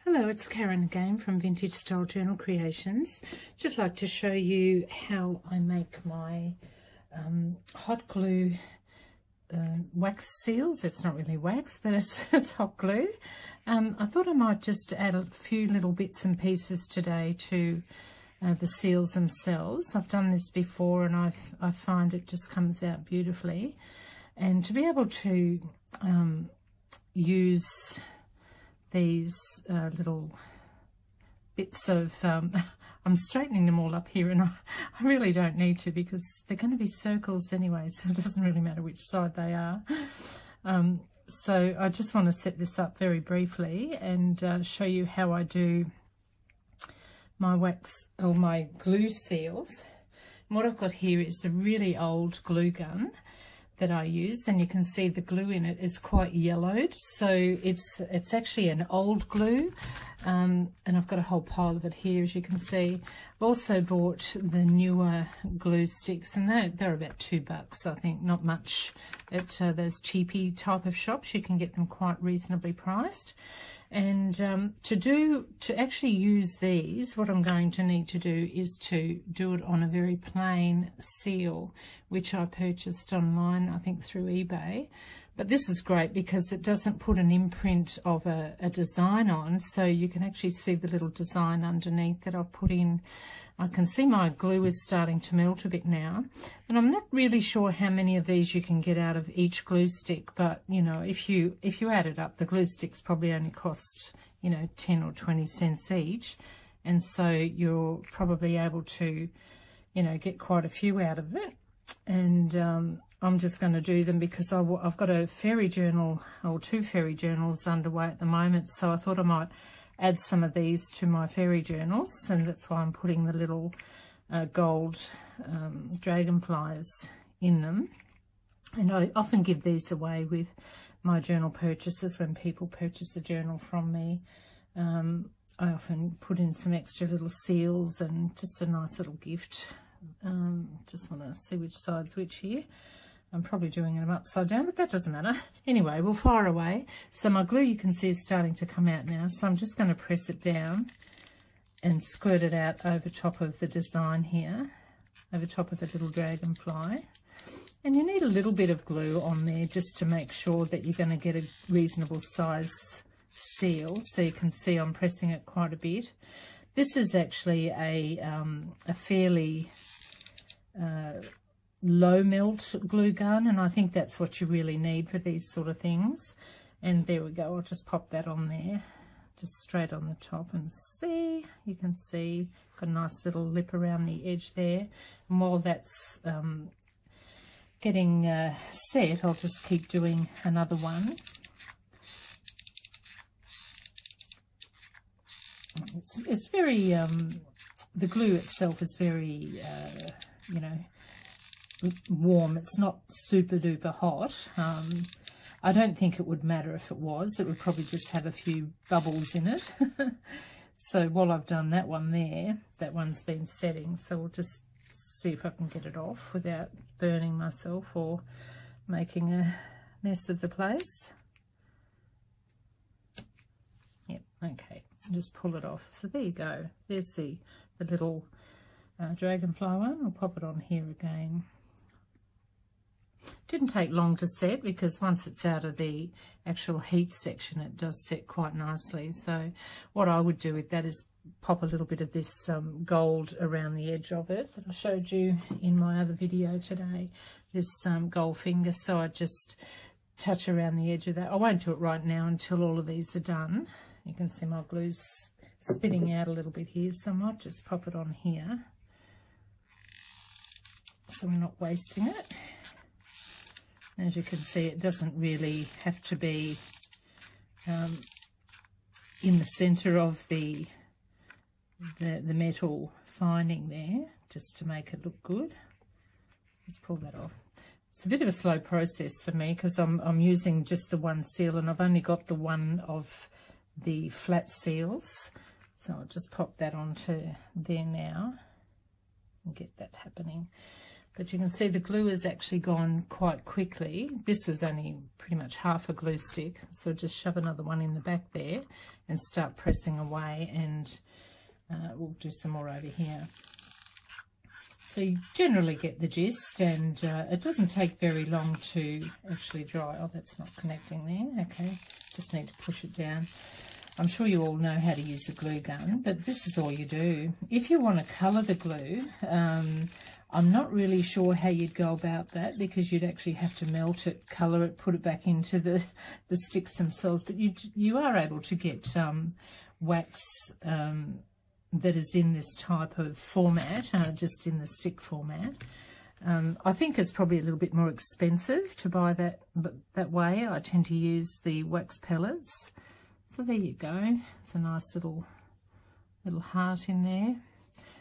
Hello, it's Karen again from Vintage Style Journal Creations. Just like to show you how I make my hot glue wax seals. It's not really wax, but it's hot glue. I thought I might just add a few little bits and pieces today to the seals themselves. I've done this before and I find it just comes out beautifully. And to be able to use these little bits of, I'm straightening them all up here, and I really don't need to because they're going to be circles anyway, so it doesn't really matter which side they are. So I just want to set this up very briefly and show you how I do my wax or my glue seals. And what I've got here is a really old glue gun that I use, and you can see the glue in it is quite yellowed, so it's actually an old glue, and I've got a whole pile of it here, as you can see. I've also bought the newer glue sticks, and they're about $2, I think, not much at those cheapy type of shops. You can get them quite reasonably priced. And to actually use these, what I'm going to need to do is to do it on a very plain seal, which I purchased online, I think through eBay. But this is great because it doesn't put an imprint of a design on, so you can actually see the little design underneath that I've put in. I can see my glue is starting to melt a bit now, and I'm not really sure how many of these you can get out of each glue stick, but you know, if you add it up, the glue sticks probably only cost, you know, 10 or 20 cents each, and so you're probably able to, you know, get quite a few out of it. And I'm just going to do them because I've got a fairy journal, or 2 fairy journals underway at the moment, so I thought I might add some of these to my fairy journals, and that's why I'm putting the little gold dragonflies in them. And I often give these away with my journal purchases. When people purchase a journal from me, I often put in some extra little seals and just a nice little gift. Just want to see which side's which here. I'm probably doing them upside down, but that doesn't matter. Anyway, we'll fire away. So my glue, you can see, is starting to come out now. So I'm just going to press it down and squirt it out over top of the design here, over top of the little dragonfly. And you need a little bit of glue on there just to make sure that you're going to get a reasonable size seal. So you can see I'm pressing it quite a bit. This is actually a fairly low melt glue gun, and I think that's what you really need for these sort of things. And there we go, I'll just pop that on there, just straight on the top, and see, you can see got a nice little lip around the edge there. And while that's getting set, I'll just keep doing another one. It's very the glue itself is very you know, warm. It's not super duper hot. I don't think it would matter if it was. It would probably just have a few bubbles in it. So while I've done that one there, that one's been setting, so we'll just see if I can get it off without burning myself or making a mess of the place. Yep, okay, just pull it off. So there you go, there's the little dragonfly one. I'll pop it on here again. Didn't take long to set because once it's out of the actual heat section, it does set quite nicely. So what I would do with that is pop a little bit of this gold around the edge of it that I showed you in my other video today, this gold finger. So I just touch around the edge of that. I won't do it right now until all of these are done. You can see my glue's spitting out a little bit here, so I might just pop it on here so we're not wasting it. As you can see, it doesn't really have to be in the center of the metal finding there, just to make it look good. Let's pull that off. It's a bit of a slow process for me because I'm using just the one seal, and I've only got the one of the flat seals. So I'll just pop that onto there now and get that happening. But you can see the glue has actually gone quite quickly. This was only pretty much half a glue stick, so just shove another one in the back there and start pressing away, and we'll do some more over here. So you generally get the gist, and it doesn't take very long to actually dry. Oh, that's not connecting there. Okay, just need to push it down. I'm sure you all know how to use a glue gun, but this is all you do. If you want to colour the glue, I'm not really sure how you'd go about that, because you'd actually have to melt it, colour it, put it back into the sticks themselves. But you are able to get wax that is in this type of format, just in the stick format. I think it's probably a little bit more expensive to buy that way. I tend to use the wax pellets. So there you go. It's a nice little heart in there.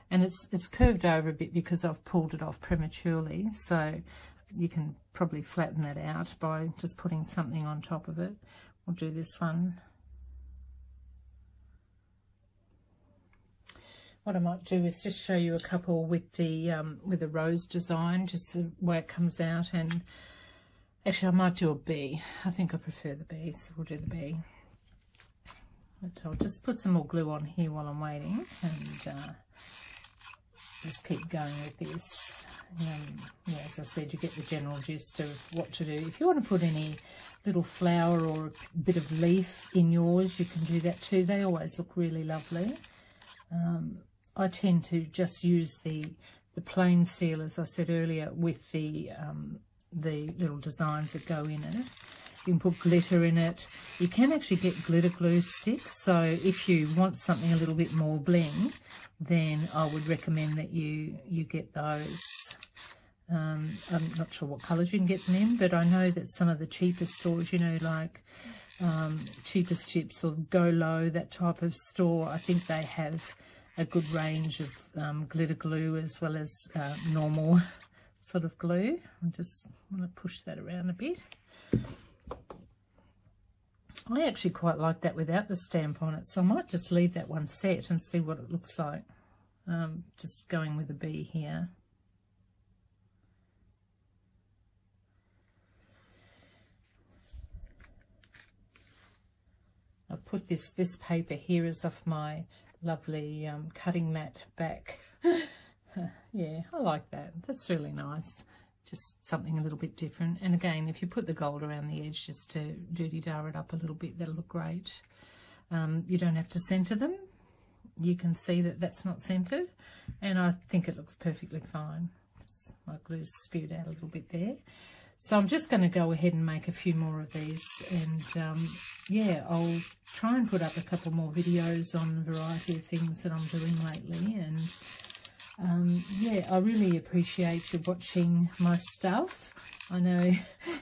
And it's curved over a bit because I've pulled it off prematurely. So you can probably flatten that out by just putting something on top of it. We'll do this one. What I might do is just show you a couple with the rose design, just the way it comes out. And actually, I might do a bee. I think I prefer the bee, so we'll do the bee. But I'll just put some more glue on here while I'm waiting, and just keep going with this. Yeah, as I said, you get the general gist of what to do. If you want to put any little flower or a bit of leaf in yours, you can do that too. They always look really lovely. I tend to just use the plain seal, as I said earlier, with the little designs that go in it. You can put glitter in it. You can actually get glitter glue sticks. So if you want something a little bit more bling, then I would recommend that you get those. I'm not sure what colours you can get them in, but I know that some of the cheaper stores, you know, like Cheapest Chips or Go Low, that type of store, I think they have a good range of glitter glue as well as normal sort of glue. I'm just going to push that around a bit. I actually quite like that without the stamp on it, so I might just leave that one set and see what it looks like. Just going with a bee here. I've put this paper here is off my lovely cutting mat back. Yeah, I like that. That's really nice. Just something a little bit different. And again, if you put the gold around the edge just to doody-dar it up a little bit, that'll look great. You don't have to centre them. You can see that that's not centred, and I think it looks perfectly fine. Just my glue's spewed out a little bit there. So I'm just going to go ahead and make a few more of these, and yeah, I'll try and put up a couple more videos on a variety of things that I'm doing lately. And yeah, I really appreciate you watching my stuff. I know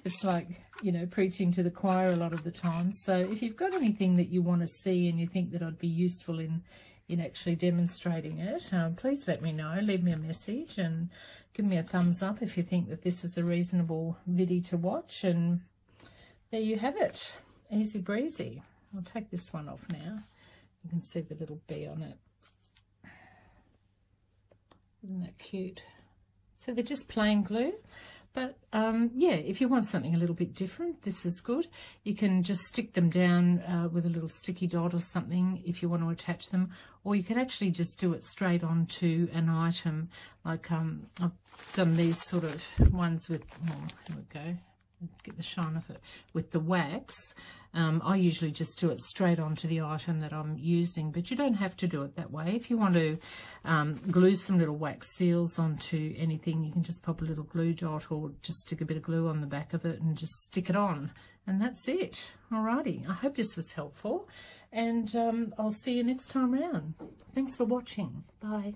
it's like, you know, preaching to the choir a lot of the time. So if you've got anything that you want to see and you think that I'd be useful in actually demonstrating it, please let me know. Leave me a message and give me a thumbs up if you think that this is a reasonable video to watch. And there you have it. Easy breezy. I'll take this one off now. You can see the little bee on it. Isn't that cute? So they're just plain glue. But yeah, if you want something a little bit different, this is good. You can just stick them down with a little sticky dot or something if you want to attach them, or you can actually just do it straight onto an item. Like I've done these sort of ones with, oh, here we go, get the shine of it, with the wax. I usually just do it straight onto the item that I'm using, but you don't have to do it that way. If you want to glue some little wax seals onto anything, you can just pop a little glue dot or just stick a bit of glue on the back of it and just stick it on, and that's it. Alrighty, I hope this was helpful, and I'll see you next time round. Thanks for watching. Bye.